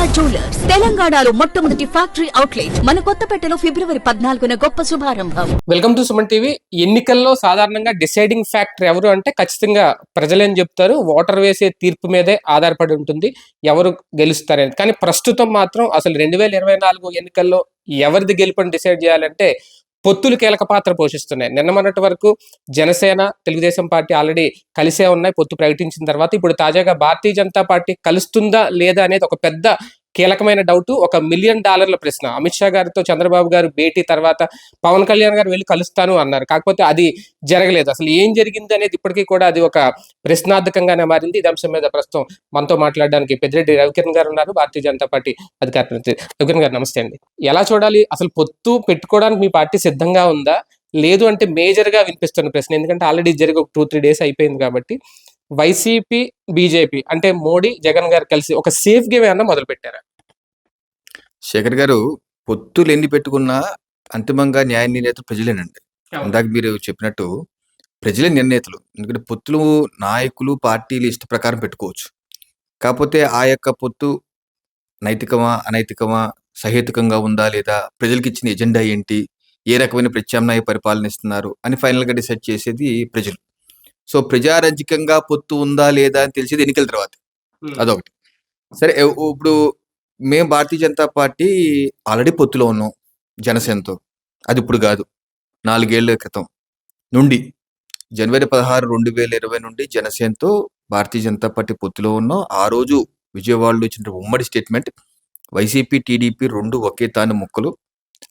Durga jewellers తెలంగాణలో మొట్టమొదటి factory outlet మన కొత్తపేటలో ఫిబ్రవరి 14న గొప్ప శుభారంభం. Welcome to Suman TV. ఎన్నికల్లో సాధారణంగా డిసైడింగ్ ఫ్యాక్టర్ ఎవరు అంటే ఖచ్చితంగా ప్రజలేం చెప్తారు, ఓటర్ వేసే తీర్పు మీదే ఆధారపడి ఉంటుంది ఎవరు గెలుస్తారని. కానీ ప్రస్తుతం మాత్రం అసలు 2024 ఎన్నికల్లో ఎవరిది గెలుపని డిసైడ్ చేయాలంటే పొత్తులు కీలక పాత్ర పోషిస్తున్నాయి. నిన్న మొన్నటి వరకు జనసేన, తెలుగుదేశం పార్టీ ఆల్రెడీ కలిసే ఉన్నాయి పొత్తు ప్రకటించిన తర్వాత. ఇప్పుడు తాజాగా భారతీయ జనతా పార్టీ కలుస్తుందా లేదా అనేది ఒక పెద్ద కీలకమైన డౌట్, $1 మిలియన్ ప్రశ్న. అమిత్ షా గారితో చంద్రబాబు గారు భేటీ తర్వాత పవన్ కళ్యాణ్ గారు వెళ్ళి కలుస్తాను అన్నారు. కాకపోతే అది జరగలేదు. అసలు ఏం జరిగింది అనేది ఇప్పటికీ కూడా అది ఒక ప్రశ్నార్థకంగానే మారింది. ఇది అంశం మీద ప్రస్తుతం మనతో మాట్లాడడానికి పెద్దిరెడ్డి రవికిరణ్ గారు ఉన్నారు, భారతీయ జనతా పార్టీ అధికార ప్రతినిధి. రవికిరణ్ గారు నమస్తే అండి. ఎలా చూడాలి, అసలు పొత్తు పెట్టుకోవడానికి మీ పార్టీ సిద్ధంగా ఉందా, లేదు అంటే మేజర్ గా వినిపిస్తున్న ప్రశ్న. ఎందుకంటే ఆల్రెడీ జరిగి ఒక 2-3 డేస్ అయిపోయింది కాబట్టి. వైసీపీ, బీజేపీ అంటే మోడీ, జగన్ గారు కలిసి ఒక సేఫ్ గేమ్ ఏమన్నా మొదలు పెట్టారా? శేఖర్ గారు, పొత్తులు ఎన్ని పెట్టుకున్నా అంతిమంగా న్యాయ నిర్ణేతలు ప్రజలేనండి. ఇందాక మీరు చెప్పినట్టు ప్రజలే నిర్ణేతలు. ఎందుకంటే పొత్తులు నాయకులు, పార్టీలు ఇష్ట ప్రకారం పెట్టుకోవచ్చు. కాకపోతే ఆ యొక్క పొత్తు నైతికమా, అనైతికమా, సహేతుకంగా ఉందా లేదా, ప్రజలకు ఇచ్చిన ఎజెండా ఏంటి, ఏ రకమైన ప్రత్యామ్నాయ పరిపాలన ఇస్తున్నారు అని ఫైనల్గా డిసైడ్ చేసేది ప్రజలు. సో ప్రజారంజకంగా పొత్తు ఉందా లేదా అని తెలిసేది ఎన్నికల తర్వాత. అదొకటి. సరే, ఇప్పుడు మేము భారతీయ జనతా పార్టీ ఆల్రెడీ పొత్తులో ఉన్నాం జనసేనతో. అది ఇప్పుడు కాదు, 4 ఏళ్ల క్రితం నుండి జనవరి 16, 2020 నుండి జనసేనతో భారతీయ జనతా పార్టీ పొత్తులో ఉన్నాం. ఆ రోజు విజయవాడలో ఇచ్చిన ఉమ్మడి స్టేట్మెంట్, వైసీపీ, టీడీపీ 2 ఒకే తాను ముక్కలు,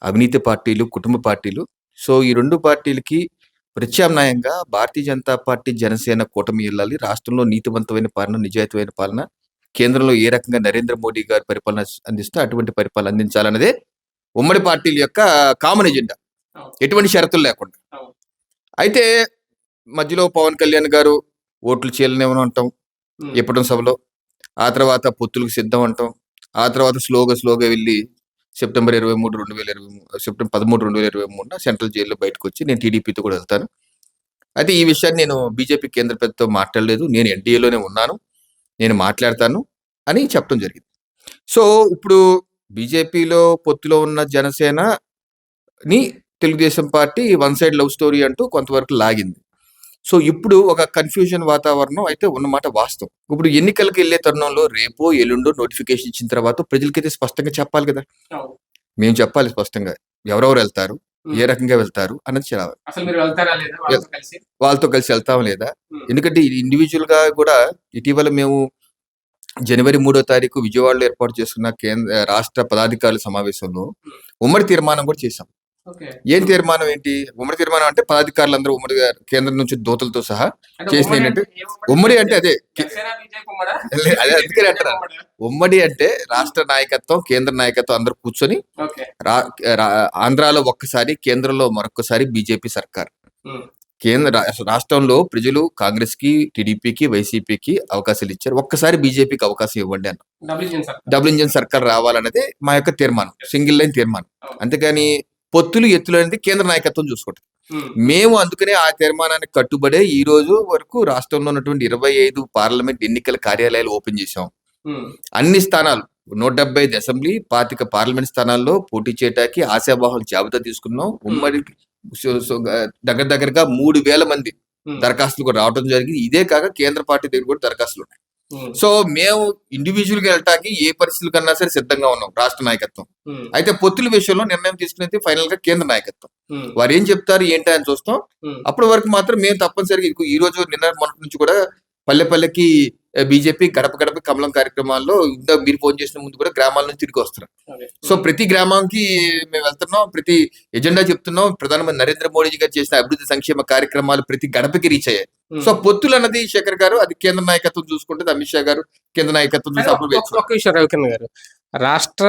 అవినీతి పార్టీలు, కుటుంబ పార్టీలు. సో ఈ 2 పార్టీలకి ప్రత్యామ్నాయంగా భారతీయ జనతా పార్టీ, జనసేన కూటమి వెళ్ళాలి. రాష్ట్రంలో నీతివంతమైన పాలన, నిజాయితీమైన పాలన, కేంద్రంలో ఏ రకంగా నరేంద్ర మోడీ గారి పరిపాలన అందిస్తే అటువంటి పరిపాలన అందించాలన్నదే ఉమ్మడి పార్టీల యొక్క కామన్ ఎజెండా, ఎటువంటి షరతులు లేకుండా. అయితే మధ్యలో పవన్ కళ్యాణ్ గారు ఓట్లు చీలనేమని అంటాం ఇప్పటి సభలో, ఆ తర్వాత పొత్తులకు సిద్ధం అంటాం, ఆ తర్వాత స్లోగా వెళ్ళి సెప్టెంబర్ 13, 2023 సెంట్రల్ జైల్లో బయటకు వచ్చి నేను టీడీపీతో కూడా వెళ్తాను. అయితే ఈ విషయాన్ని నేను బీజేపీ కేంద్ర పెద్దతో మాట్లాడలేదు, నేను ఎన్డీఏలోనే ఉన్నాను, నేను మాట్లాడతాను అని చెప్పడం జరిగింది. సో ఇప్పుడు బీజేపీలో పొత్తులో ఉన్న జనసేనని Telugu Desam party one side love story అంటూ కొంతవరకు లాగింది. సో ఇప్పుడు ఒక కన్ఫ్యూజన్ వాతావరణం అయితే ఉన్నమాట వాస్తవం. ఇప్పుడు ఎన్నికలకు వెళ్ళే తరుణంలో రేపో ఎల్లుండో నోటిఫికేషన్ ఇచ్చిన తర్వాత ప్రజలకైతే స్పష్టంగా చెప్పాలి కదా. మేము చెప్పాలి స్పష్టంగా ఎవరెవరు వెళ్తారు, ఏ రకంగా వెళ్తారు అన్నది చెప్పాలి. వాళ్ళతో కలిసి వెళ్తాం లేదా. ఎందుకంటే ఇండివిజువల్ గా కూడా ఇటీవల మేము జనవరి 3వ తారీఖు విజయవాడలో ఏర్పాటు చేసుకున్న రాష్ట్ర పదాధికారుల సమావేశంలో ఉమ్మడి తీర్మానం కూడా చేశాం. ఏం తీర్మానం ఏంటి? ఉమ్మడి తీర్మానం అంటే పదాధికారులందరూ ఉమ్మడి కేంద్రం నుంచి దోతలతో సహా చేసిన ఏంటంటే, ఉమ్మడి అంటే అదే అందుకని అంటారా, ఉమ్మడి అంటే రాష్ట్ర నాయకత్వం, కేంద్ర నాయకత్వం అందరూ కూర్చొని ఆంధ్రాలో ఒక్కసారి, కేంద్రంలో మరొకసారి బీజేపీ సర్కార్, రాష్ట్రంలో ప్రజలు కాంగ్రెస్ కి, టీడీపీకి, వైసీపీకి అవకాశాలు ఇచ్చారు, ఒక్కసారి బీజేపీకి అవకాశం ఇవ్వండి అన్న. డబుల్ ఇంజిన్ సర్కార్ రావాలనేది మా యొక్క తీర్మానం, సింగిల్ లైన్ తీర్మానం. అంతేగాని పొత్తులు, ఎత్తులు అనేది కేంద్ర నాయకత్వం చూసుకుంటుంది. మేము అందుకనే ఆ తీర్మానానికి కట్టుబడే ఈ రోజు వరకు రాష్ట్రంలో ఉన్నటువంటి 25 పార్లమెంట్ ఎన్నికల కార్యాలయాలు ఓపెన్ చేశాం. అన్ని స్థానాలు 175 అసెంబ్లీ, 25 పార్లమెంట్ స్థానాల్లో పోటీ చేయడానికి ఆశావాహుల జాబితా తీసుకున్నాం. ఉమ్మడి దగ్గరగా 3,000 మంది దరఖాస్తులు కూడా రావడం జరిగింది. ఇదే కాక కేంద్ర పార్టీ దగ్గర కూడా దరఖాస్తులు ఉన్నాయి. సో మేము ఇండివిజువల్ గా వెళ్ళటానికి ఏ పరిస్థితుల కన్నా సరే సిద్ధంగా ఉన్నాం రాష్ట్ర నాయకత్వం. అయితే పొత్తుల విషయంలో నిర్ణయం తీసుకునేది ఫైనల్ గా కేంద్ర నాయకత్వం. వారు ఏం చెప్తారు ఏంటి అని చూస్తాం. అప్పటి వరకు మాత్రం మేము తప్పనిసరిగా ఈ రోజు మొన్నటి నుంచి కూడా పల్లెకి బీజేపీ గడప గడప కమలం కార్యక్రమాల్లో మీరు ఫోన్ చేసిన ముందు కూడా గ్రామాల నుంచి తిరిగి వస్తున్నారు. సో ప్రతి గ్రామానికి మేము వెళ్తున్నాం, ప్రతి ఎజెండా చెప్తున్నాం. ప్రధానమంత్రి నరేంద్ర మోడీ గారు చేసిన అభివృద్ధి సంక్షేమ కార్యక్రమాలు ప్రతి గడపకి రీచ్ అయ్యాయి. సో పొత్తులు అన్నది శేఖర్ గారు అది కేంద్ర నాయకత్వం చూసుకుంటుంది, అమిత్ షా గారు కేంద్ర నాయకత్వం గారు రాష్ట్ర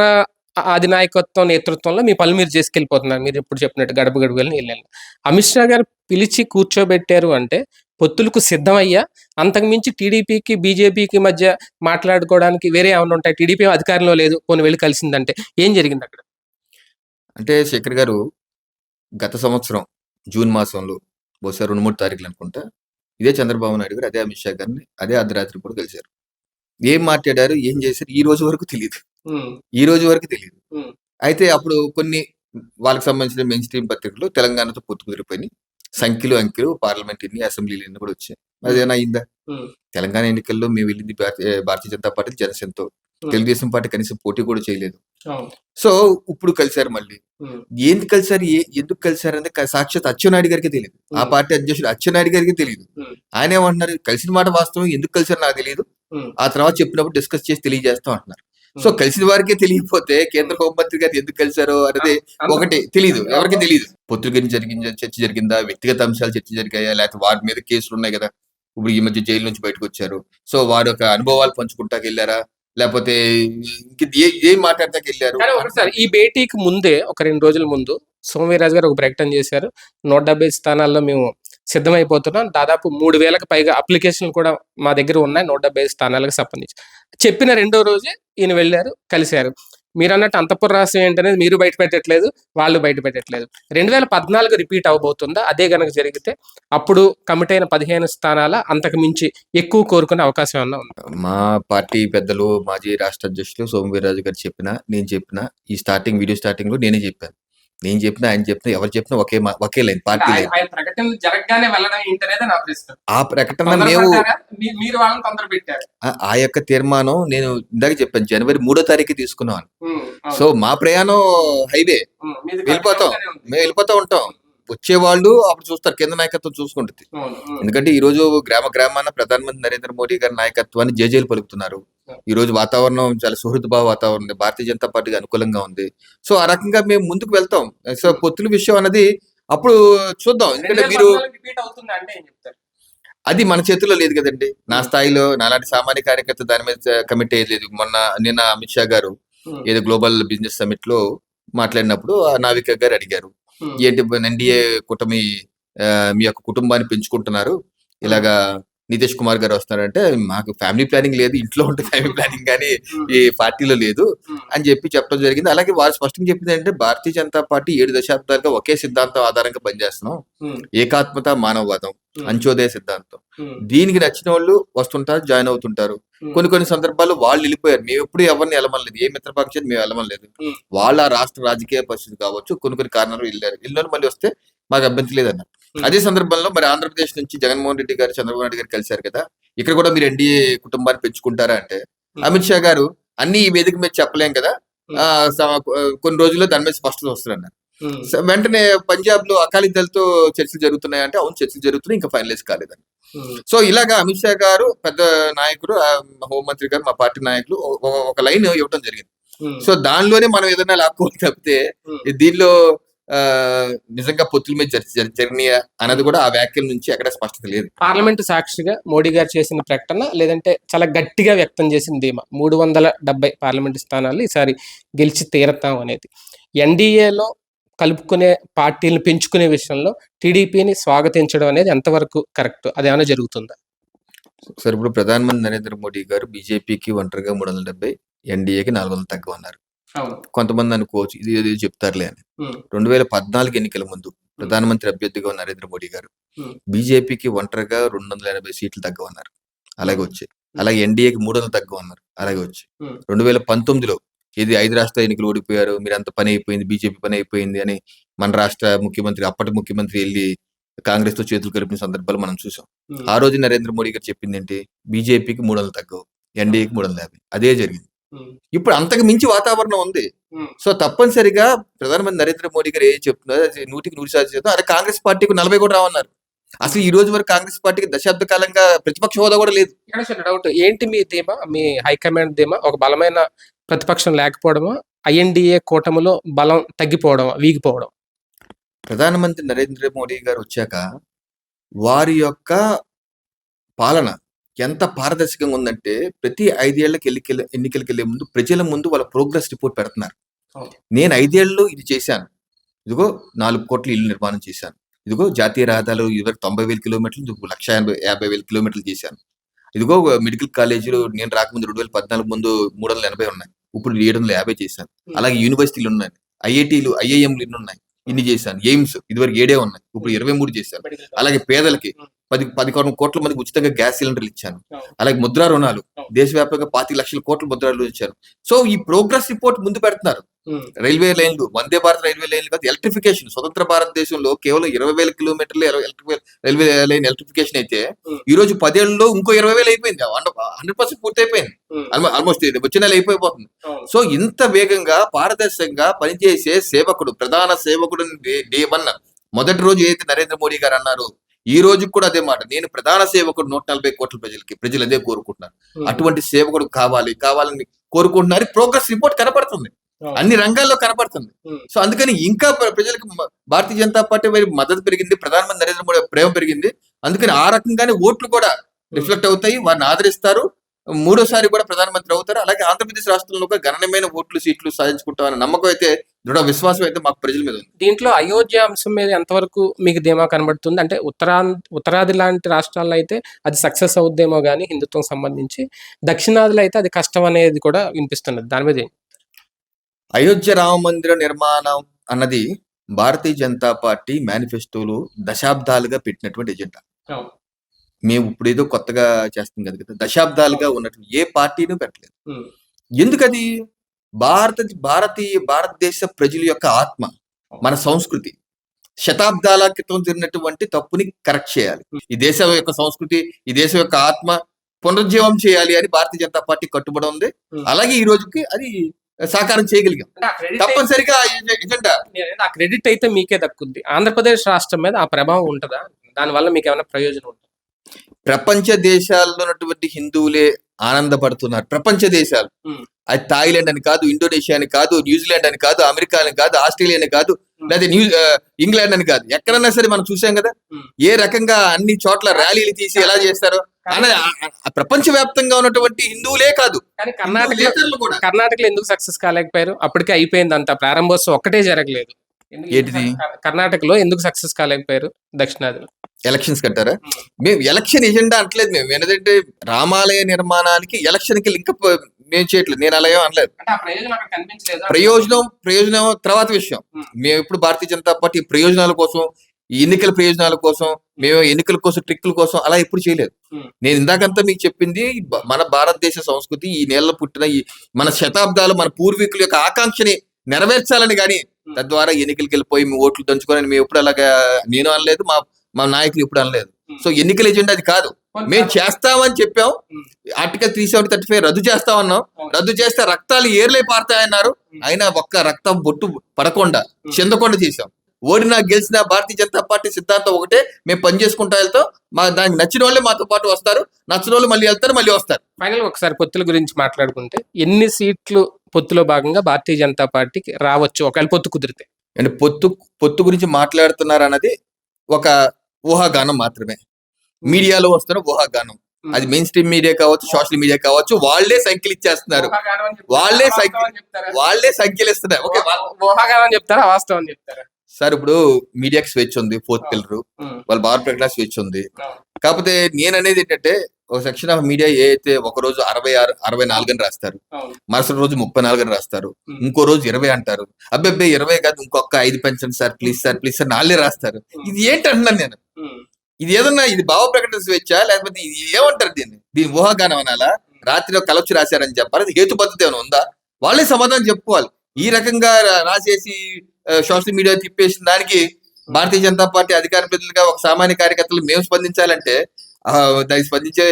అధినాయకత్వం నేతృత్వంలో మీ పనులు మీరు చేసుకెళ్ళిపోతున్నారు. మీరు ఇప్పుడు చెప్పినట్టు గడప గడపని వెళ్ళాను. అమిత్ షా గారు పిలిచి కూర్చోబెట్టారు అంటే పొత్తులకు సిద్ధమయ్యా, అంతకుమించి టీడీపీకి, బీజేపీకి మధ్య మాట్లాడుకోవడానికి వేరే ఏమైనా ఉంటాయి? టీడీపీ అధికారంలో లేదు, కొన్ని వెళ్ళి కలిసిందంటే ఏం జరిగింది అక్కడ? అంటే శేఖర్ గారు, గత సంవత్సరం జూన్ మాసంలో బహుశా 2-3 తారీఖులు అనుకుంటా, ఇదే చంద్రబాబు నాయుడు గారు అదే అమిత్ షా గారిని అదే అర్ధరాత్రి కూడా కలిశారు. ఏం మాట్లాడారు, ఏం చేశారు ఈ రోజు వరకు తెలియదు. ఈ రోజు వరకు తెలియదు. అయితే అప్పుడు కొన్ని వాళ్ళకి సంబంధించిన మెయిన్ స్ట్రీమ్ పత్రికలు తెలంగాణతో పొత్తు కుదిరిపోయినాయి. సంఖ్యలు అంకెలు పార్లమెంట్ ఎన్ని అసెంబ్లీలు ఎన్ని కూడా వచ్చాయి. అదేనా అయిందా? తెలంగాణ ఎన్నికల్లో మేము వెళ్ళింది భారతీయ జనతా పార్టీ జనసేనతో. తెలుగుదేశం పార్టీ కనీసం పోటీ కూడా చేయలేదు. సో ఇప్పుడు కలిశారు మళ్ళీ. ఏంది కలిసారు, ఎందుకు కలిసారు అంటే సాక్షాత్ అచ్చెన్నాయుడు గారికి తెలియదు. ఆ పార్టీ అధ్యక్షుడు అచ్చెన్నాయుడు గారికి తెలియదు. ఆయన ఏమంటున్నారు, కలిసిన మాట వాస్తవం, ఎందుకు కలిసారు నాకు తెలియదు, ఆ తర్వాత చెప్పినప్పుడు డిస్కస్ చేసి తెలియజేస్తాం అంటున్నారు. సో కలిసిన వారికే తెలియకపోతే కేంద్ర హోంమంత్రి గారు ఎందుకు కలిశారో అనేది ఒకటి తెలియదు, ఎవరికి తెలియదు. పొత్తుల గురించి చర్చ జరిగిందా, వ్యక్తిగత అంశాలు చర్చ జరిగాయా, లేకపోతే వారి మీద కేసులు ఉన్నాయి కదా, ఇప్పుడు ఈ మధ్య జైలు నుంచి బయటకు వచ్చారు. సో వారి యొక్క అనుభవాలు పంచుకుంటాకి వెళ్ళారా, లేకపోతే ఏం మాట్లాడతాకి వెళ్ళారు? ఒకసారి ఈ భేటీకి ముందే ఒక 2 రోజుల ముందు సోమవీరాజు గారు ఒక ప్రకటన చేశారు. 170 స్థానాల్లో మేము సిద్ధమైపోతున్నాం, దాదాపు 3000కి పైగా అప్లికేషన్లు కూడా మా దగ్గర ఉన్నాయి 175 స్థానాలకు సంబంధించి. చెప్పిన 2వ రోజే ఈయన వెళ్ళారు, కలిశారు. మీరు అన్నట్టు అంతఃపుర రహస్యం ఏంటనేది మీరు బయట పెట్టట్లేదు, వాళ్ళు బయట పెట్టట్లేదు. 2014 రిపీట్ అవబోతుందా? అదే గనక జరిగితే అప్పుడు కమిట్ అయిన 15 స్థానాల అంతకు మించి ఎక్కువ కోరుకునే అవకాశం ఏమన్నా ఉందా? మా పార్టీ పెద్దలు మాజీ రాష్ట్ర అధ్యక్షులు సోమవీరాజు గారు నేను చెప్పిన ఈ వీడియో స్టార్టింగ్ లో నేనే చెప్పాను. నేను చెప్పిన ఆయన చెప్పిన ఎవరు చెప్పినా ఒకే లైన్, పార్టీ లైన్. ఆ ప్రకటన మేము ఆ యొక్క తీర్మానం నేను ఇందాక చెప్పాను, జనవరి 3వ తారీఖు తీసుకున్నాను. సో మా ప్రయాణం హైవే, మేము వెళ్ళిపోతా ఉంటాం. వచ్చేవాళ్ళు అప్పుడు చూస్తారు, కింద నాయకత్వం చూసుకుంటుంది. ఎందుకంటే ఈ రోజు గ్రామాన ప్రధానమంత్రి నరేంద్ర మోడీ గారి నాయకత్వాన్ని జేజేలు పలుకుతున్నారు. ఈ రోజు వాతావరణం చాలా సుహృద్భావ వాతావరణం ఉంది, భారతీయ జనతా పార్టీకి అనుకూలంగా ఉంది. సో ఆ రకంగా మేము ముందుకు వెళ్తాం. సో పొత్తుల విషయం అన్నది అప్పుడు చూద్దాం. ఎందుకంటే మీరు అది మన చేతుల్లో లేదు కదండి. నా స్థాయిలో నాలాంటి సామాన్య కార్యకర్త దాని మీద కమిట్ అయ్యేది. నిన్న అమిత్ షా గారు ఏదో గ్లోబల్ బిజినెస్ సమిట్ లో మాట్లాడినప్పుడు నావిక గారు అడిగారు, ఏంటి ఎన్డీఏ కూటమి మీ యొక్క కుటుంబాన్ని పెంచుకుంటున్నారు, ఇలాగా నితీష్ కుమార్ గారు వస్తున్నారంటే మాకు ఫ్యామిలీ ప్లానింగ్ లేదు, ఇంట్లో ఉంటే ఫ్యామిలీ ప్లానింగ్ కానీ ఈ పార్టీలో లేదు అని చెప్పడం జరిగింది. అలాగే వారు స్పష్టంగా చెప్పింది ఏంటంటే భారతీయ జనతా పార్టీ 7 దశాబ్దాలుగా ఒకే సిద్ధాంతం ఆధారంగా పనిచేస్తున్నాం, ఏకాత్మత మానవవాదం, అంత్యోదయ సిద్ధాంతం. దీనికి నచ్చిన వాళ్ళు వస్తుంటారు, జాయిన్ అవుతుంటారు. కొన్ని సందర్భాల్లో వాళ్ళు వెళ్ళిపోయారు, మేము ఎప్పుడు ఎవరిని వెళ్ళమనలేదు, ఏ మిత్రపక్షం మేము వెళ్ళమనలేదు. వాళ్ళ రాష్ట్ర రాజకీయ పరిస్థితి కావచ్చు, కొన్ని కారణాలు వెళ్ళిన మళ్ళీ వస్తే మాకు అభ్యంతరం లేదన్నారు. అదే సందర్భంలో మరి ఆంధ్రప్రదేశ్ నుంచి జగన్మోహన్ రెడ్డి గారు చంద్రబాబు నాయుడు గారు కలిశారు కదా, ఇక్కడ కూడా మీరు ఎన్డీఏ కుటుంబాన్ని పెంచుకుంటారా అంటే అమిత్ షా గారు అన్ని ఈ వేదిక మీద చెప్పలేం కదా, కొన్ని రోజుల్లో దాని మీద స్పష్టత వస్తున్నారు. వెంటనే పంజాబ్ లో అకాలీదళ్తో చర్చలు జరుగుతున్నాయంటే అవును చర్చలు జరుగుతున్నాయి, ఇంకా ఫైనలైజ్ కాలేదని. సో ఇలాగా అమిత్ షా గారు పెద్ద నాయకుడు, హోంమంత్రి గారు, మా పార్టీ నాయకులు ఒక లైన్ ఇవ్వడం జరిగింది. సో దానిలోనే మనం ఏదైనా లాక్కోవాలి తప్పితే దీనిలో నిజంగా పొత్తుల మీద జరిగినాయా అన్నది కూడా ఆ వ్యాఖ్యల నుంచి ఎక్కడ స్పష్టత లేదు. పార్లమెంటు సాక్షిగా మోడీ గారు చేసిన ప్రకటన లేదంటే చాలా గట్టిగా వ్యక్తం చేసిన ధీమా 370 పార్లమెంటు స్థానాలు ఈసారి గెలిచి తీరతాం అనేది, ఎన్డీఏలో కలుపుకునే పార్టీలను పెంచుకునే విషయంలో టీడీపీని స్వాగతించడం అనేది ఎంతవరకు కరెక్ట్, అదేమైనా జరుగుతుందా? సార్ ఇప్పుడు ప్రధానమంత్రి నరేంద్ర మోడీ గారు బీజేపీకి ఒంటరిగా 370, ఎన్డీఏకి 400 తగ్గమన్నారు. కొంతమంది అనుకోవచ్చు ఇది చెప్తారులే అని. 2014 ఎన్నికల ముందు ప్రధానమంత్రి అభ్యర్థిగా నరేంద్ర మోడీ గారు బీజేపీకి ఒంటరిగా 280 సీట్లు తగ్గమన్నారు, అలాగే వచ్చాయి. అలాగే ఎన్డీఏకి 300 తగ్గమన్నారు, అలాగే వచ్చాయి. 2019లో ఇది 5 రాష్ట్రాల ఎన్నికలు ఓడిపోయారు, మీరు అంత పని అయిపోయింది, బీజేపీ పని అయిపోయింది అని మన రాష్ట్ర ముఖ్యమంత్రి, అప్పటి ముఖ్యమంత్రి వెళ్ళి కాంగ్రెస్ తో చేతులు కలిపిన సందర్భాలు మనం చూసాం. ఆ రోజు నరేంద్ర మోడీ గారు చెప్పింది ఏంటి, బీజేపీకి 300 తగ్గవు, ఎన్డీఏకి 350. అదే జరిగింది. ఇప్పుడు అంతకు మించి వాతావరణం ఉంది. సో తప్పనిసరిగా ప్రధానమంత్రి నరేంద్ర మోడీ గారు ఏ చెప్తున్నారు 100% చెప్తున్నారు. అదే కాంగ్రెస్ పార్టీకి 40 కూడా రావన్నారు. అసలు ఈ రోజు వరకు కాంగ్రెస్ పార్టీకి దశాబ్ద కాలంగా ప్రతిపక్ష హోదా కూడా లేదు. డౌట్ ఏంటి మీ ధీమా, మీ హైకమాండ్ ధీమా? ఒక బలమైన ప్రతిపక్షం లేకపోవడమా, ఐఎన్డీఏ కూటమిలో బలం తగ్గిపోవడమా, వీగిపోవడం? ప్రధానమంత్రి నరేంద్ర మోడీ గారు వచ్చాక వారి యొక్క పాలన ఎంత పారదర్శకంగా ఉందంటే ప్రతి 5 ఏళ్లకి ఎన్నికలకు వెళ్లే ముందు ప్రజల ముందు వాళ్ళ ప్రోగ్రెస్ రిపోర్ట్ పెడుతున్నారు. నేను 5 ఏళ్ళు ఇది చేశాను, ఇదిగో 4 కోట్ల ఇల్లు నిర్మాణం చేశాను, ఇదిగో జాతీయ రహదారులు ఇదివరకు 90,000 కిలోమీటర్లు, 1,50,000 కిలోమీటర్లు చేశాను, ఇదిగో మెడికల్ కాలేజీలు నేను రాకముందు 2014 ముందు 380 ఉన్నాయి, ఇప్పుడు 750 చేశాను. అలాగే యూనివర్సిటీలు ఉన్నాయి, ఐఐఎంలు ఎన్ని ఉన్నాయి, ఇన్ని చేశాను. ఎయిమ్స్ ఇదివరకు 7 ఉన్నాయి, ఇప్పుడు 23 చేశాను. అలాగే పేదలకి 11 కోట్ల మందికి ఉచితంగా గ్యాస్ సిలిండర్లు ఇచ్చాను. అలాగే ముద్రా రుణాలు దేశవ్యాప్తంగా 25 లక్షల కోట్ల ముద్రా రుణాలు ఇచ్చారు. సో ఈ ప్రోగ్రెస్ రిపోర్ట్ ముందు పెడుతున్నారు. రైల్వే లైన్లు, వందే భారత్ రైల్వే లైన్లు కాదు, ఎలక్ట్రిఫికేషన్. స్వతంత్ర భారతదేశంలో కేవలం 20,000 కిలోమీటర్లు రైల్వే లైన్ ఎలక్ట్రిఫికేషన్ అయితే ఈ రోజు 10 ఏళ్లలో ఇంకో 20,000 అయిపోయింది. 100% పూర్తి అయిపోయింది. ఆల్మోస్ట్ వచ్చే నెల అయిపోతుంది. సో ఇంత వేగంగా పారదర్శకంగా పనిచేసే సేవకుడు, ప్రధాన సేవకుడు డే 1 మొదటి రోజు ఏదైతే నరేంద్ర మోడీ గారు అన్నారు, ఈ రోజు కూడా అదే మాట. నేను ప్రధాన సేవకుడు 140 కోట్ల ప్రజలు అదే కోరుకుంటున్నారు. అటువంటి సేవకుడు కావాలని కోరుకుంటున్నారు. ప్రోగ్రెస్ రిపోర్ట్ కనపడుతుంది, అన్ని రంగాల్లో కనపడుతుంది. సో అందుకని ఇంకా ప్రజలకు భారతీయ జనతా పార్టీ వైపు మద్దతు పెరిగింది, ప్రధానమంత్రి నరేంద్ర మోడీ ప్రేమ పెరిగింది. అందుకని ఆ రకంగానే ఓట్లు కూడా రిఫ్లెక్ట్ అవుతాయి, వారిని ఆదరిస్తారు, మూడోసారి కూడా ప్రధానమంత్రి అవుతారు. అలాగే ఆంధ్రప్రదేశ్ రాష్ట్రంలో కూడా గణనీయమైన సీట్లు సాధించుకుంటామన్న నమ్మకం అయితే, దృఢ విశ్వాసం అయితే మాకు ప్రజల మీద ఉంది. దీంట్లో అయోధ్య అంశం మీద ఎంతవరకు మీకు ధీమా కనబడుతుంది? అంటే ఉత్తరాది లాంటి రాష్ట్రాల్లో అయితే అది సక్సెస్ అవుద్దేమో కానీ హిందుత్వం సంబంధించి, దక్షిణాదిలో అయితే అది కష్టం అనేది కూడా వినిపిస్తున్నది. దాని మీద అయోధ్య రామ మందిర నిర్మాణం అన్నది భారతీయ జనతా పార్టీ మేనిఫెస్టోలో దశాబ్దాలుగా పెట్టినటువంటి ఎజెండా. మేము ఇప్పుడు ఏదో కొత్తగా చేస్తాం కదా, దశాబ్దాలుగా ఉన్నటువంటి ఏ పార్టీనూ పెట్టలేదు. ఎందుకది? భారతదేశ ప్రజల యొక్క ఆత్మ, మన సంస్కృతి, శతాబ్దాల క్రితం జరిగినటువంటి తప్పుని కరెక్ట్ చేయాలి. ఈ దేశం యొక్క సంస్కృతి, ఈ దేశం యొక్క ఆత్మ పునరుజ్జీవం చేయాలి అని భారతీయ జనతా పార్టీ కట్టుబడి ఉంది. అలాగే ఈ రోజుకి అది సాకారం చేయగలిగాం. తప్పనిసరిగా ఎజెండా. ఆ క్రెడిట్ అయితే మీకే దక్కుద్ది. ఆంధ్రప్రదేశ్ రాష్ట్రం మీద ఆ ప్రభావం ఉంటుందా? దానివల్ల మీకు ఏమైనా ప్రయోజనం ఉంటుంది? ప్రపంచ దేశాల్లో ఉన్నటువంటి హిందువులే ఆనందపడుతున్నారు. ప్రపంచ దేశాలు, అది థాయిలాండ్ అని కాదు, ఇండోనేషియా అని కాదు, న్యూజిలాండ్ అని కాదు, అమెరికా అని కాదు, ఆస్ట్రేలియా అని కాదు, లేదా ఇంగ్లాండ్ అని కాదు, ఎక్కడన్నా సరే మనం చూసాం కదా ఏ రకంగా అన్ని చోట్ల ర్యాలీలు తీసి ఎలా చేస్తారో. ప్రపంచ వ్యాప్తంగా ఉన్నటువంటి హిందువులే కాదు, కానీ కర్ణాటకలో ఎందుకు సక్సెస్ కాలేకపోయారు? అప్పటికే అయిపోయింది అంత, ప్రారంభోత్సవం ఒక్కటే జరగలేదు. ఏంటిది? కర్ణాటకలో ఎందుకు సక్సెస్ కాలేకపోయారు? దక్షిణాదిలో ఎలక్షన్స్ కట్టారా? మేము ఎలక్షన్ ఎజెండా అంటలేదు. మేము ఏంటంటే రామాలయ నిర్మాణానికి ఎలక్షన్ కి లింక్ మేము చేయట్లేదు. నేను అలా ఏమో అనలేదు. ప్రయోజనం తర్వాత విషయం. మేము ఇప్పుడు భారతీయ జనతా పార్టీ ప్రయోజనాల కోసం, ఎన్నికల ప్రయోజనాల కోసం, మేము ఎన్నికల కోసం, ట్రిక్కుల కోసం అలా ఎప్పుడు చేయలేదు. నేను ఇందాకంతా మీకు చెప్పింది మన భారతదేశ సంస్కృతి, ఈ నేలలో పుట్టిన మన శతాబ్దాలు, మన పూర్వీకుల యొక్క ఆకాంక్షని నెరవేర్చాలని. కానీ తద్వారా ఎన్నికలకి వెళ్ళిపోయి మీ ఓట్లు దంచుకోవాలని మేము ఎప్పుడు అలాగా నేను అనలేదు, మా నాయకులు ఎప్పుడు అనలేదు. సో ఎన్నికల ఎజెండా అది కాదు. మేము చేస్తామని చెప్పాం. ఆర్టికల్ 370-35 రద్దు చేస్తామన్నాం. రద్దు చేస్తే రక్తాలు ఏర్లై పారుతాయన్నారు. అయినా ఒక్క రక్తం బొట్టు పడకుండా చెందకుండా చేశాం. ఓడినా గెలిచినా భారతీయ జనతా పార్టీ సిద్ధాంతం ఒకటే, మేము పని చేసుకుంటా వెళ్తాం. దానికి నచ్చిన వాళ్ళే మాతో పాటు వస్తారు, నచ్చిన వాళ్ళు మళ్ళీ వెళ్తారు, మళ్ళీ వస్తారు. ఫైనల్ ఒకసారి పొత్తుల గురించి మాట్లాడుకుంటే, ఎన్ని సీట్లు పొత్తులో భాగంగా భారతీయ జనతా పార్టీకి రావచ్చు ఒకవేళ పొత్తు కుదిరితే? అంటే పొత్తు గురించి మాట్లాడుతున్నారు అన్నది ఒక ఊహాగానం మాత్రమే. మీడియాలో వస్తున్న ఊహాగానం. అది మెయిన్ స్ట్రీమ్ మీడియా కావచ్చు, సోషల్ మీడియా కావచ్చు, వాళ్ళే సంఖ్యలు ఇచ్చేస్తున్నారు, వాళ్ళే సంఖ్యలు ఇస్తున్నారు. ఓకే, ఊహాగానం చెప్తారా, వాస్తవం చెప్తారా? సార్ ఇప్పుడు మీడియాకి స్వేచ్ఛ ఉంది, 4th పిల్లర్, వాళ్ళ భావ ప్రకటన స్వేచ్ఛ ఉంది. కాకపోతే నేను అనేది ఏంటంటే, ఒక సెక్షన్ ఆఫ్ మీడియా అయితే ఒక రోజు 64 అని రాస్తారు, మరుసటి రోజు 34 అని రాస్తారు, ఇంకో రోజు 20 అంటారు. అబ్బాయి 20 కాదు, ఇంకొక 5 పెంచండి సార్, ప్లీజ్ సార్ నాలుగే రాస్తారు. ఇది ఏంటంటున్నాను నేను. ఇది ఏదన్నా ఇది భావ ప్రకటన స్వేచ్ఛ, లేకపోతే ఇది ఏమంటారు దీన్ని ఊహాగానం అనాలా? రాత్రిలో కలొచ్చి రాశారని చెప్పాలి. అది హేతుబద్ధత ఏమైనా ఉందా? వాళ్ళే సమాధానం చెప్పుకోవాలి. ఈ రకంగా రాసేసి సోషల్ మీడియా తిప్పేసిన దానికి భారతీయ జనతా పార్టీ అధికార ప్రతినిధులుగా ఒక సామాన్య కార్యకర్తలు మేము స్పందించాలంటే దానికి స్పందించే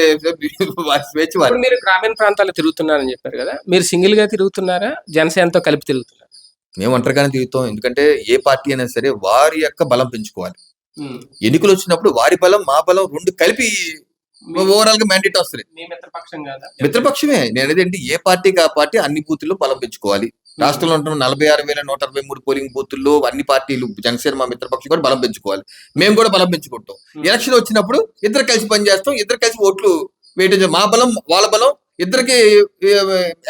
స్వేచ్ఛ. మీరు గ్రామీణ ప్రాంతాల్లో తిరుగుతున్నారని చెప్పారు కదా, మీరు సింగిల్ గా తిరుగుతున్నారా, జనసేనతో కలిపి తిరుగుతున్నారా? మేము ఒంటరిగానే తిరుగుతాం. ఎందుకంటే ఏ పార్టీ అయినా సరే వారి యొక్క బలం పెంచుకోవాలి. ఎన్నికలు వచ్చినప్పుడు వారి బలం, మా బలం రెండు కలిపి ఓవరాల్ గా మ్యాండేట్ వస్తుంది. మిత్రపక్షమే. నేను ఏంటి, ఏ పార్టీకి ఆ పార్టీ అన్ని బూతుల్లో బలం పెంచుకోవాలి. రాష్ట్రంలో ఉంటున్న 46,123 పోలింగ్ బూతుల్లో అన్ని పార్టీలు, జనసేన మా మిత్రపక్షం కూడా బలం పెంచుకోవాలి. మేము కూడా బలం పెంచుకుంటాం. ఎలక్షన్ వచ్చినప్పుడు ఇద్దరు కలిసి పనిచేస్తాం, ఇద్దరు కలిసి ఓట్లు వేయటం. మా బలం వాళ్ళ బలం ఇద్దరికి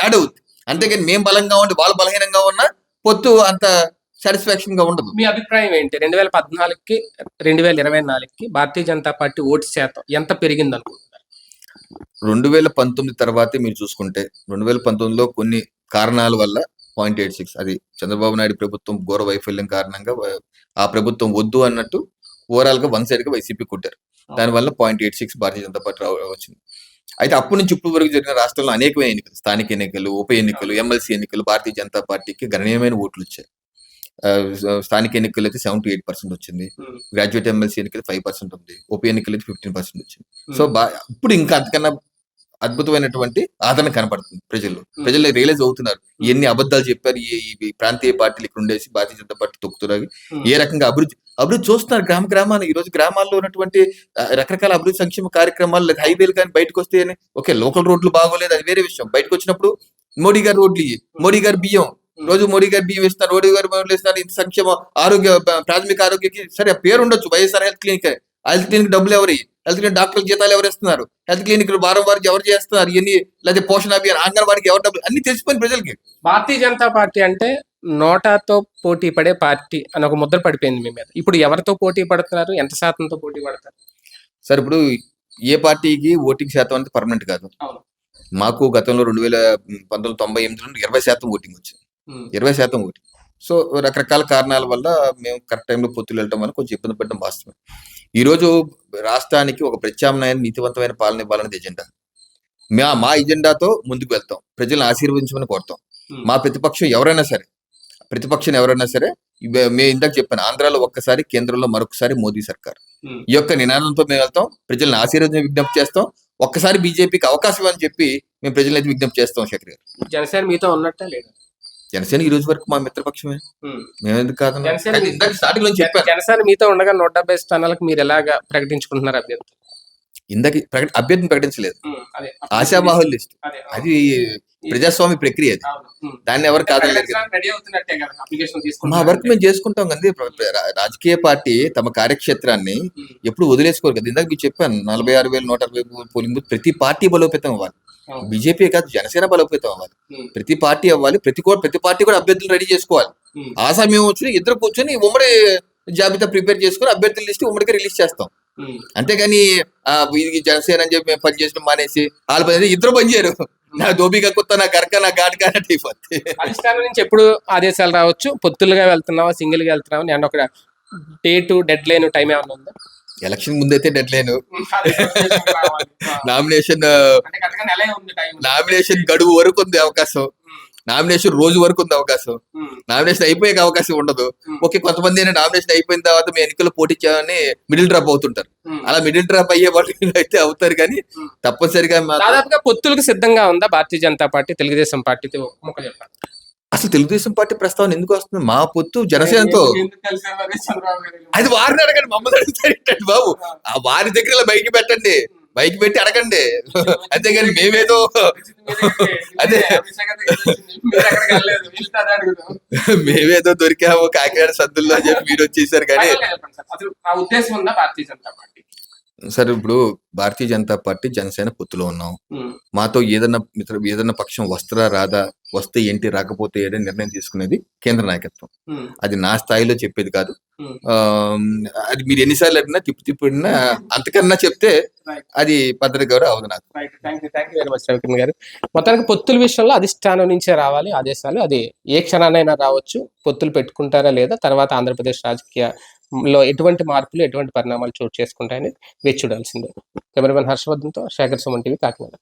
యాడ్ అవుతుంది. అంతేగాని మేము బలంగా ఉండి వాళ్ళు బలహీనంగా ఉన్నా పొత్తు అంత సాటిస్ఫాక్షన్ గా ఉండదు. మీ అభిప్రాయం ఏంటి? 2014కి 2024కి భారతీయ జనతా పార్టీ ఓటు శాతం ఎంత పెరిగింది అనుకుంటున్నారు? 2019 తర్వాతే మీరు చూసుకుంటే, 2019లో కొన్ని కారణాల వల్ల 0.86. అది చంద్రబాబు నాయుడు ప్రభుత్వం ఘోర వైఫల్యం కారణంగా ఆ ప్రభుత్వం వద్దు అన్నట్టు ఓవరాల్ గా వన్ సైడ్ గా వైసీపీ కొట్టారు. దానివల్ల 0.86 భారతీయ జనతా పార్టీ వచ్చింది. అయితే అప్పటి నుంచి ఇప్పటి వరకు జరిగిన రాష్ట్రంలో అనేకమైన ఎన్నికలు, స్థానిక ఎన్నికలు, ఉప ఎన్నికలు, ఎమ్మెల్సీ ఎన్నికలు భారతీయ జనతా పార్టీకి గణనీయమైన ఓట్లు వచ్చాయి. స్థానిక ఎన్నికలు అయితే 78% వచ్చింది. గ్రాడ్యుయేట్ ఎమ్మెల్సీ ఎన్నికలు 5% ఉంది. ఉప ఎన్నికలు అయితే 15% వచ్చింది. సో ఇప్పుడు ఇంకా అంతకన్నా అద్భుతమైనటువంటి ఆదరణ కనపడుతుంది ప్రజలు రియలైజ్ అవుతున్నారు ఎన్ని అబద్ధాలు చెప్పారు ఈ ప్రాంతీయ పార్టీలు ఇక్కడ ఉండేసి భారతీయ జనతా పార్టీ తొక్కుతున్నారు, ఏ రకంగా అభివృద్ధి చూస్తున్నారు గ్రామాన్ని. ఈ రోజు గ్రామాల్లో ఉన్నటువంటి రకరకాల అభివృద్ధి సంక్షేమ కార్యక్రమాలు, హైవేలు కానీ బయటకు వస్తే ఓకే లోకల్ రోడ్లు బాగోలేదు, అది వేరే విషయం. బయటకు వచ్చినప్పుడు మోడీ గారు రోడ్లు ఇయ్యి, మోడీ గారు బియ్యం, రోజు మోడీ గారు బియ్యం ఇస్తున్నారు, మోడీ గారు బియ్యం ఇస్తున్నారు, ఇంత సంక్షేమ ఆరోగ్య ప్రాథమిక ఆరోగ్యకి సరే పేరు ఉండొచ్చు YSR health clinic. Health clinic డబ్బులు ఎవరి, హెల్త్ క్లినిక్ డాక్టర్ల జీతాలు ఎవరు ఇస్తున్నారు, హెల్త్ క్లినిక్ వారం ఎవరు చేస్తున్నారు, ఇవన్నీ లేదా పోషణ అభియాన్ అంగన్వాడికి ఎవరు డబ్బులు అన్ని తెలిసిపోయిన ప్రజలకి. భారతీయ జనతా పార్టీ అంటే నోటాతో పోటీ పడే పార్టీ అని ఒక ముద్ర పడిపోయింది మీ మీద. ఇప్పుడు ఎవరితో పోటీ పడుతున్నారు, ఎంత శాతంతో పోటీ పడతారు? సార్ ఇప్పుడు ఏ పార్టీకి ఓటింగ్ శాతం అంటే పర్మనెంట్ కాదు. మాకు గతంలో 1998 20% ఓటింగ్ వచ్చింది, 20% ఓటింగ్. సో రకరకాల కారణాల వల్ల మేము కరెక్ట్ టైంలో పొత్తులు వెళ్ళటం వల్ల కొంచెం ఇబ్బంది పడడం వాస్తవం. ఈ రోజు రాష్ట్రానికి ఒక ప్రత్యామ్నాయ నీతివంతమైన పాలన ఇవ్వాలనేది ఎజెండా. మా ఎజెండాతో ముందుకు వెళ్తాం, ప్రజలను ఆశీర్వదించమని కోరుతాం. మా ప్రతిపక్షం ఎవరైనా సరే మేము ఇందాక చెప్పాను, ఆంధ్రాలో ఒక్కసారి, కేంద్రంలో మరొకసారి మోదీ సర్కార్. ఈ యొక్క నినాదంతో మేము వెళ్తాం, ప్రజలను ఆశీర్వదించి విజ్ఞప్తి చేస్తాం. ఒక్కసారి బీజేపీకి అవకాశం అని చెప్పి మేము ప్రజలైతే విజ్ఞప్తి చేస్తాం. శేఖర్ గారు, జనసేన మీతో ఉన్నట్టే లేదా? జనసేన ఈ రోజు వరకు మా మిత్రపక్షమే, మేము ఎందుకు కాదు. స్టార్టింగ్ నుంచి చెప్పాను, జనసేన మీతో ఉండగా 170 స్థానాలకు మీరు ఎలాగా ప్రకటించుకుంటున్నారు అభ్యర్థి? అభ్యర్థిని ప్రకటించలేదు, ఆశావాహుల లిస్ట్. అది ప్రజాస్వామ్య ప్రక్రియ, అది దాన్ని ఎవరు కాదలేదు. మా వర్క్ మేము చేసుకుంటాం కదా. రాజకీయ పార్టీ తమ కార్యక్షేత్రాన్ని ఎప్పుడు వదిలేసుకోరు కదా. ఇందాక మీకు చెప్పాను 46,160 పోలింగ్ బూత్. ప్రతి పార్టీ బలోపేతం అవ్వాలి, బీజేపీ కాదు జనసేన బలోపేతం అవ్వాలి, ప్రతి పార్టీ అవ్వాలి. ప్రతి పార్టీ కూడా అభ్యర్థులు రెడీ చేసుకోవాలి. ఆ సమయం వచ్చి ఇద్దరు కూర్చొని ఉమ్మడి జాబితా ప్రిపేర్ చేసుకుని అభ్యర్థుల లిస్ట్ ఉమ్మడిగా రిలీజ్ చేస్తాం. అంతేగాని వీరికి జనసేన అని చెప్పి మేము పని చేసిన మానేసి వాళ్ళు పని ఇద్దరు పని చేయరు. నా దోబిగా కొత్త, నా గరక, నా ఘాటుగా అయిపోతుంది. అధిష్టానం నుంచి ఎప్పుడు ఆదేశాలు రావచ్చు? పొత్తులుగా వెళ్తున్నావా, సింగిల్ గా వెళ్తున్నావా? నేను ఒక డేట్, డెడ్ లైన్, టైం ఏమైనా ఉందా? ఎలక్షన్ ముందైతే డెడ్ లైన్, నామినేషన్ గడువు వరకు ఉంది అవకాశం, నామినేషన్ రోజు వరకు ఉంది అవకాశం, నామినేషన్ అయిపోయే అవకాశం ఉండదు. ఓకే, కొంతమంది నామినేషన్ అయిపోయిన తర్వాత మేము ఎన్నికల్లో పోటీ చేయాలని మిడిల్ డ్రాప్ అవుతుంటారు. అలా మిడిల్ డ్రాప్ అయ్యే వాళ్ళు అయితే అవుతారు, కానీ తప్పనిసరిగా దాదాపుగా పొత్తులకు సిద్ధంగా ఉందా భారతీయ జనతా పార్టీ తెలుగుదేశం పార్టీతో? అసలు తెలుగుదేశం పార్టీ ప్రస్తావన ఎందుకు వస్తుంది? మా పొత్తు జనసేనతో. అది వారిని అడగండి, మమ్మల్ని అడుగుతారు బాబు. ఆ వారి దగ్గర బయట పెట్టండి, బైక్ పెట్టి అడగండి. అంతేగాని మేమేదో మేమేదో దొరికాము కాకినాడ సద్దుల్లో అని చెప్పి మీరు వచ్చేసారు. కానీ సరే, ఇప్పుడు భారతీయ జనతా పార్టీ జనసేన పొత్తులో ఉన్నాం. మాతో ఏదన్నా పక్షం వస్త్రా రాదా, వస్తే ఏంటి, రాకపోతే ఏంటి నిర్ణయం తీసుకునేది కేంద్ర నాయకత్వం. అది నా స్థాయిలో చెప్పేది కాదు. అది మీరు ఎన్నిసార్లు అడిగినా తిప్పు అడిగినా అంతకన్నా చెప్తే అది పద్ధతి గారు అవదు నాకు. గారు, మొత్తానికి పొత్తుల విషయంలో అధిష్టానం నుంచే రావాలి ఆదేశాలు. అది ఏ క్షణానైనా రావచ్చు. పొత్తులు పెట్టుకుంటారా లేదా, తర్వాత ఆంధ్రప్రదేశ్ రాజకీయాల్లో ఎటువంటి మార్పులు, ఎటువంటి పరిణామాలు చోటు చేసుకుంటాయని వేచి చూడాల్సిందే. కెమెరామెన్ హర్షవర్ధన్తో శేఖర్, సుమన్ టీవీ, కాకినాడ.